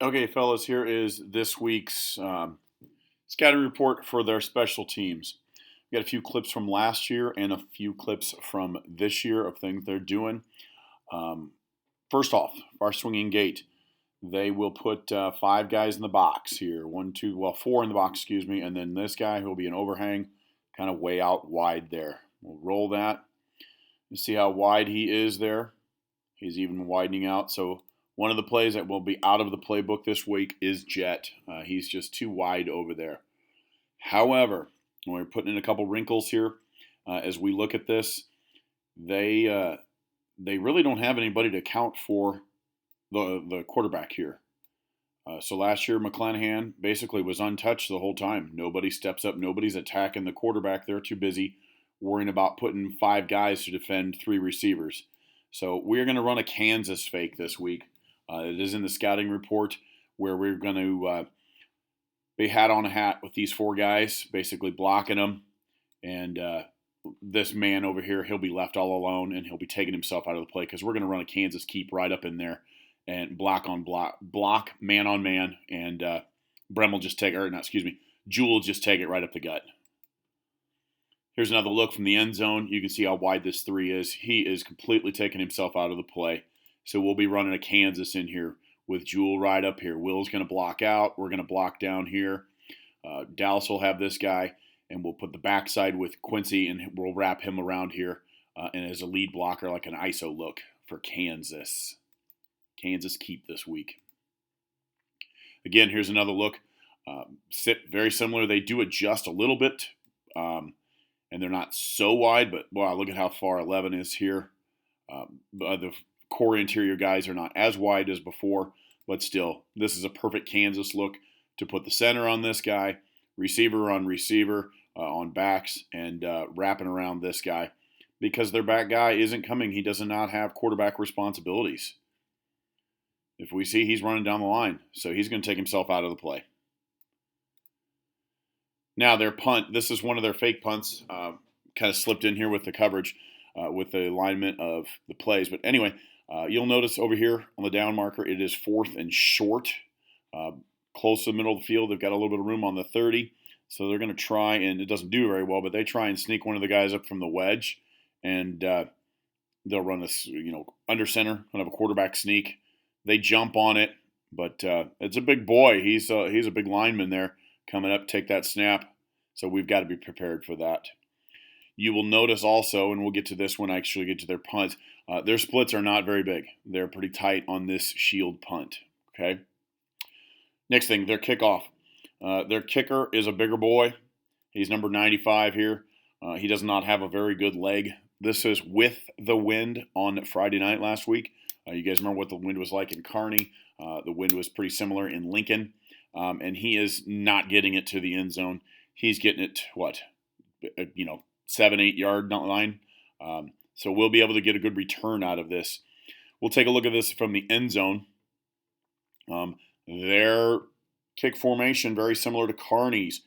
Okay, fellas, here is this week's scouting report for their special teams. We got a few clips from last year and a few clips from this year of things they're doing. Um, First off, our swinging gate. They will put five guys in the box here. Four in the box, excuse me, and then this guy who will be an overhang, kind of way out wide there. We'll roll that. You see how wide he is there. He's even widening out. So one of the plays that will be out of the playbook this week is Jet. He's just too wide over there. However, we're putting in a couple wrinkles here as we look at this. They really don't have anybody to account for the quarterback here. So last year, McClanahan basically was untouched the whole time. Nobody steps up. Nobody's attacking the quarterback. They're too busy worrying about putting five guys to defend three receivers. So we're going to run a Kansas fake this week. It is in the scouting report where we're going to be hat on a hat with these four guys, basically blocking them. And this man over here, he'll be left all alone, and he'll be taking himself out of the play because we're going to run a Kansas keep right up in there and block, man on man, and Brem will just take, or not, excuse me, Jewel will just take it right up the gut. Here's another look from the end zone. You can see how wide this three is. He is completely taking himself out of the play. So we'll be running a Kansas in here with Jewel right up here. Will's going to block out. We're going to block down here. Dallas will have this guy, and we'll put the backside with Quincy, and we'll wrap him around here and as a lead blocker, like an ISO look for Kansas. Kansas keep this week. Again, here's another look. Sit very similar. They do adjust a little bit, and they're not so wide, but wow, look at how far 11 is here. The core interior guys are not as wide as before, but still, this is a perfect Kansas look to put the center on this guy, receiver on receiver, on backs, and wrapping around this guy. Because their back guy isn't coming, he does not have quarterback responsibilities. If we see he's running down the line, so he's going to take himself out of the play. Now their punt, this is one of their fake punts, kind of slipped in here with the coverage, with the alignment of the plays. But anyway, you'll notice over here on the down marker, it is 4th and short, close to the middle of the field. They've got a little bit of room on the 30, so they're going to try, and it doesn't do very well, but they try and sneak one of the guys up from the wedge, and they'll run this, under center, kind of a quarterback sneak. They jump on it, but it's a big boy. He's a big lineman there coming up, take that snap. So we've got to be prepared for that. You will notice also, and we'll get to this when I actually get to their punts, their splits are not very big. They're pretty tight on this shield punt. Okay. Next thing, their kickoff. Their kicker is a bigger boy. He's number 95 here. He does not have a very good leg. This is with the wind on Friday night last week. You guys remember what the wind was like in Kearney. The wind was pretty similar in Lincoln. And he is not getting it to the end zone. He's getting it, 7-8 yard line. So we'll be able to get a good return out of this. We'll take a look at this from the end zone. Their kick formation, very similar to Kearney's.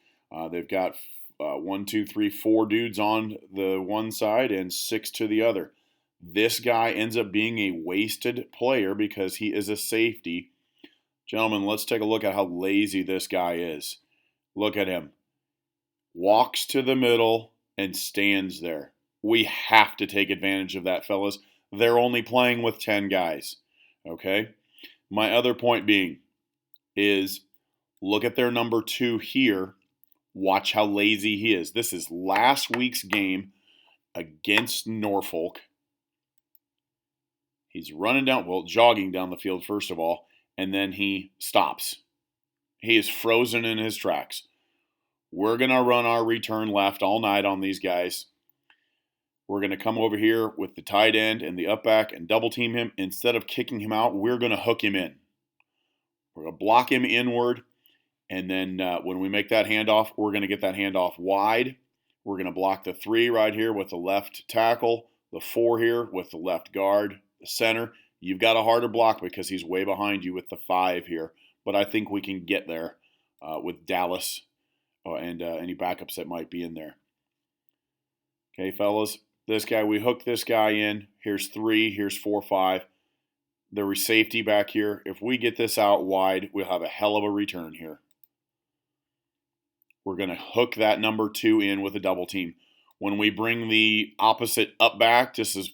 They've got 4 dudes on the one side and 6 to the other. This guy ends up being a wasted player because he is a safety. Gentlemen, let's take a look at how lazy this guy is. Look at him. Walks to the middle and stands there. We have to take advantage of that, fellas. They're only playing with 10 guys. Okay? My other point being is look at their number 2 here. Watch how lazy he is. This is last week's game against Norfolk. He's jogging down the field, first of all, and then he stops. He is frozen in his tracks. We're going to run our return left all night on these guys. We're going to come over here with the tight end and the up back and double team him. Instead of kicking him out, we're going to hook him in. We're going to block him inward, and then when we make that handoff, we're going to get that handoff wide. We're going to block the 3 right here with the left tackle, the 4 here with the left guard, the center. You've got a harder block because he's way behind you with the 5 here. But I think we can get there with Dallas and any backups that might be in there. Okay, fellas, this guy, we hook this guy in. Here's 3, here's 4, 5. the safety back here. If we get this out wide, we'll have a hell of a return here. We're going to hook that number 2 in with a double team. When we bring the opposite up back, this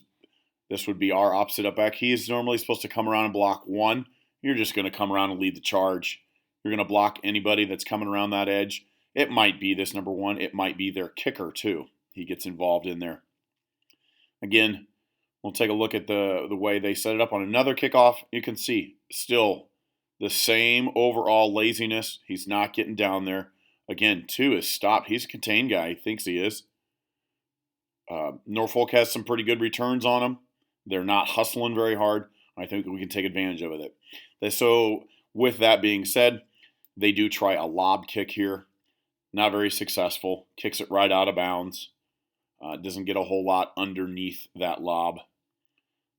would be our opposite up back. He is normally supposed to come around and block 1. You're just going to come around and lead the charge. You're going to block anybody that's coming around that edge. It might be this number 1. It might be their kicker too. He gets involved in there. Again, we'll take a look at the way they set it up on another kickoff. You can see still the same overall laziness. He's not getting down there. Again, 2 is stopped. He's a contained guy. He thinks he is. Norfolk has some pretty good returns on him. They're not hustling very hard. I think we can take advantage of it. So with that being said, they do try a lob kick here. Not very successful. Kicks it right out of bounds. Doesn't get a whole lot underneath that lob.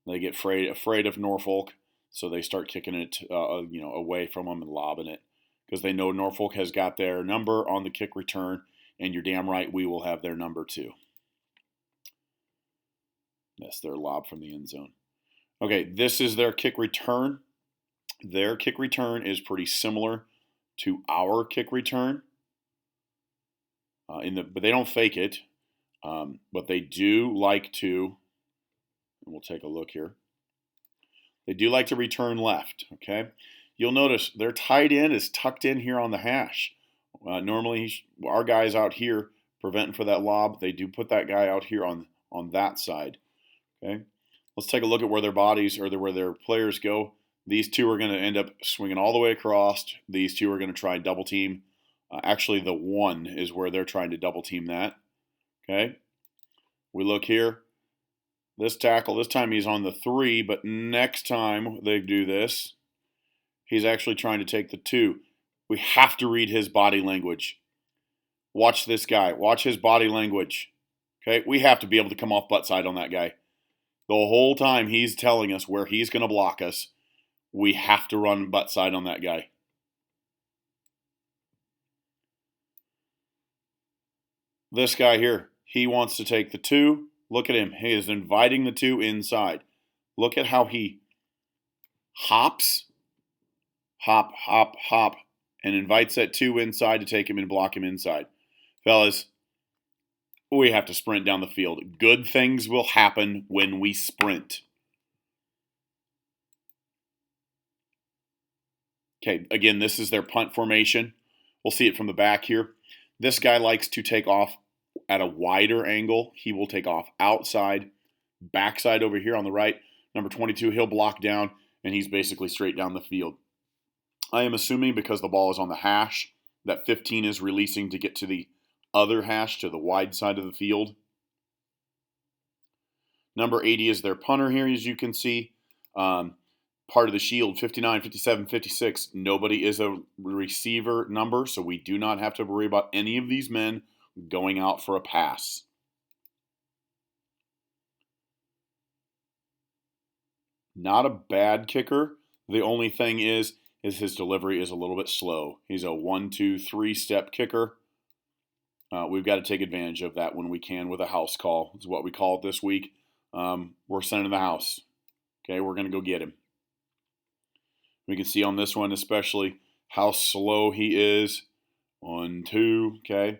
They get afraid of Norfolk, so they start kicking it away from them and lobbing it, because they know Norfolk has got their number on the kick return, and you're damn right we will have their number too. That's their lob from the end zone. Okay, this is their kick return. Their kick return is pretty similar to our kick return, but they don't fake it. But they do like to, and we'll take a look here. They do like to return left, okay? You'll notice their tight end is tucked in here on the hash. Normally, our guy's out here preventing for that lob. They do put that guy out here on that side, okay? Let's take a look at where their bodies or where their players go. These 2 are going to end up swinging all the way across. These 2 are going to try and double team. Actually, the 1 is where they're trying to double team that. Okay, we look here. This tackle, this time he's on the 3, but next time they do this, he's actually trying to take the 2. We have to read his body language. Watch this guy. Watch his body language. Okay, we have to be able to come off butt side on that guy. The whole time he's telling us where he's going to block us, we have to run butt side on that guy. This guy here, he wants to take the 2. Look at him. He is inviting the 2 inside. Look at how he hops, hop, hop, hop, and invites that 2 inside to take him and block him inside. Fellas, we have to sprint down the field. Good things will happen when we sprint. Okay, again, this is their punt formation. We'll see it from the back here. This guy likes to take off at a wider angle. He will take off outside, backside over here on the right. Number 22, he'll block down, and he's basically straight down the field. I am assuming because the ball is on the hash, that 15 is releasing to get to the other hash, to the wide side of the field. Number 80 is their punter here, as you can see. Part of the shield, 59, 57, 56. Nobody is a receiver number, so we do not have to worry about any of these men going out for a pass. Not a bad kicker. The only thing is his delivery is a little bit slow. He's a 1, 2, 3 step kicker. We've got to take advantage of that when we can with a house call. Is what we call it this week. We're sending the house. Okay, we're going to go get him. We can see on this one especially how slow he is. 1, 2, okay.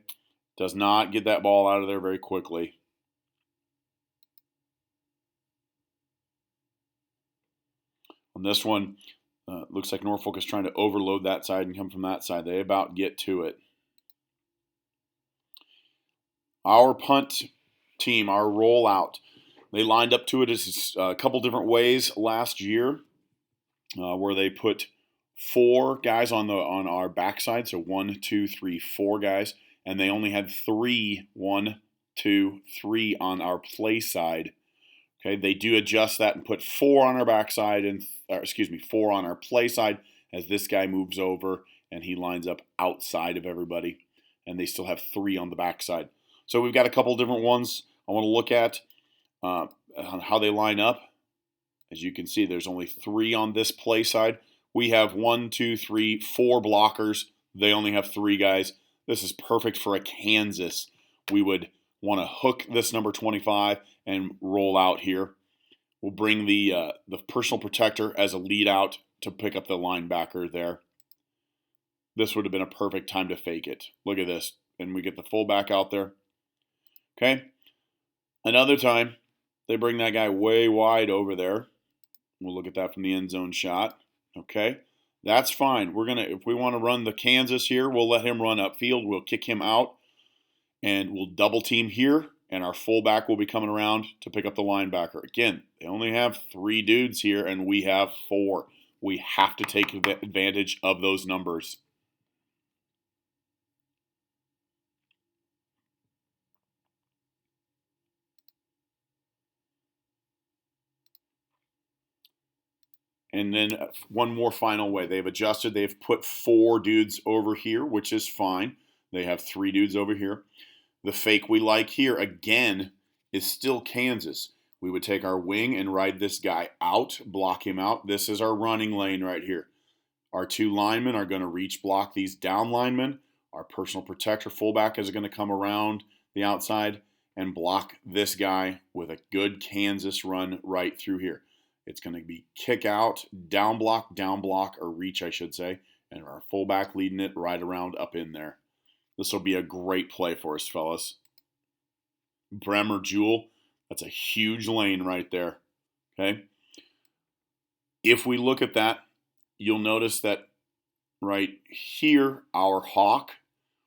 Does not get that ball out of there very quickly. On this one, looks like Norfolk is trying to overload that side and come from that side. They about get to it. Our punt team, our rollout, they lined up to it a couple different ways last year, where they put 4 guys on our backside, so 1, 2, 3, 4 guys, and they only had 3, 1, 2, 3 on our play side. Okay, they do adjust that and put 4 on our backside and 4 on our play side as this guy moves over and he lines up outside of everybody, and they still have 3 on the backside. So we've got a couple different ones I want to look at on how they line up. As you can see, there's only 3 on this play side. We have 1, 2, 3, 4 blockers. They only have 3 guys. This is perfect for a Kansas. We would want to hook this number 25 and roll out here. We'll bring the personal protector as a lead out to pick up the linebacker there. This would have been a perfect time to fake it. Look at this. And we get the fullback out there. Okay. Another time, they bring that guy way wide over there. We'll look at that from the end zone shot. Okay. That's fine. If we want to run the Kansas here, we'll let him run upfield. We'll kick him out, and we'll double team here, and our fullback will be coming around to pick up the linebacker. Again, they only have 3 dudes here, and we have 4. We have to take advantage of those numbers. And then one more final way. They've adjusted. They've put 4 dudes over here, which is fine. They have 3 dudes over here. The fake we like here, again, is still Kansas. We would take our wing and ride this guy out, block him out. This is our running lane right here. Our 2 linemen are going to reach block these down linemen. Our personal protector fullback is going to come around the outside and block this guy with a good Kansas run right through here. It's going to be kick out, down block, or reach, I should say, and our fullback leading it right around up in there. This will be a great play for us, fellas. Bremer Jewel, that's a huge lane right there. Okay. If we look at that, you'll notice that right here, our hawk,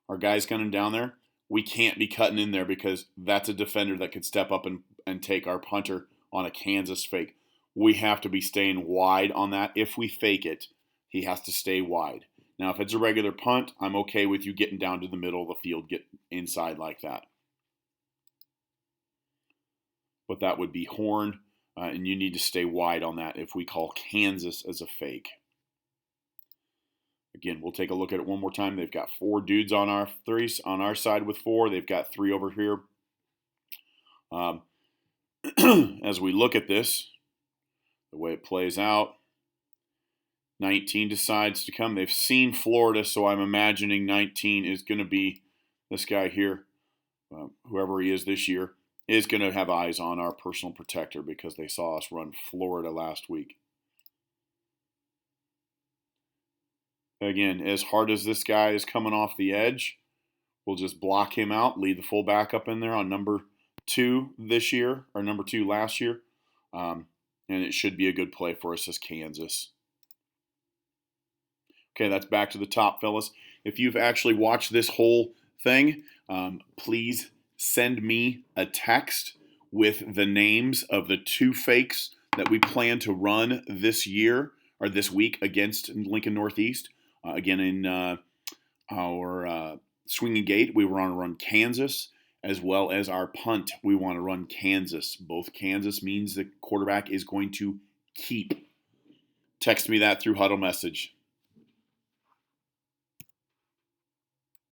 our guy's coming down there, we can't be cutting in there because that's a defender that could step up and take our punter on a Kansas fake. We have to be staying wide on that. If we fake it, he has to stay wide. Now, if it's a regular punt, I'm okay with you getting down to the middle of the field, get inside like that. But that would be horn, and you need to stay wide on that if we call Kansas as a fake. Again, we'll take a look at it one more time. They've got 4 dudes on our side with 4. They've got 3 over here. As we look at this, the way it plays out, 19 decides to come. They've seen Florida, so I'm imagining 19 is going to be this guy here, whoever he is this year, is going to have eyes on our personal protector because they saw us run Florida last week. Again, as hard as this guy is coming off the edge, we'll just block him out, lead the fullback up in there on number 2 this year, or number 2 last year. And it should be a good play for us as Kansas. Okay, that's back to the top, fellas. If you've actually watched this whole thing, please send me a text with the names of the 2 fakes that we plan to run this year or this week against Lincoln Northeast. Again, in our swinging gate, we want to run Kansas, as well as our punt. We want to run Kansas. Both Kansas means the quarterback is going to keep. Text me that through Huddle Message.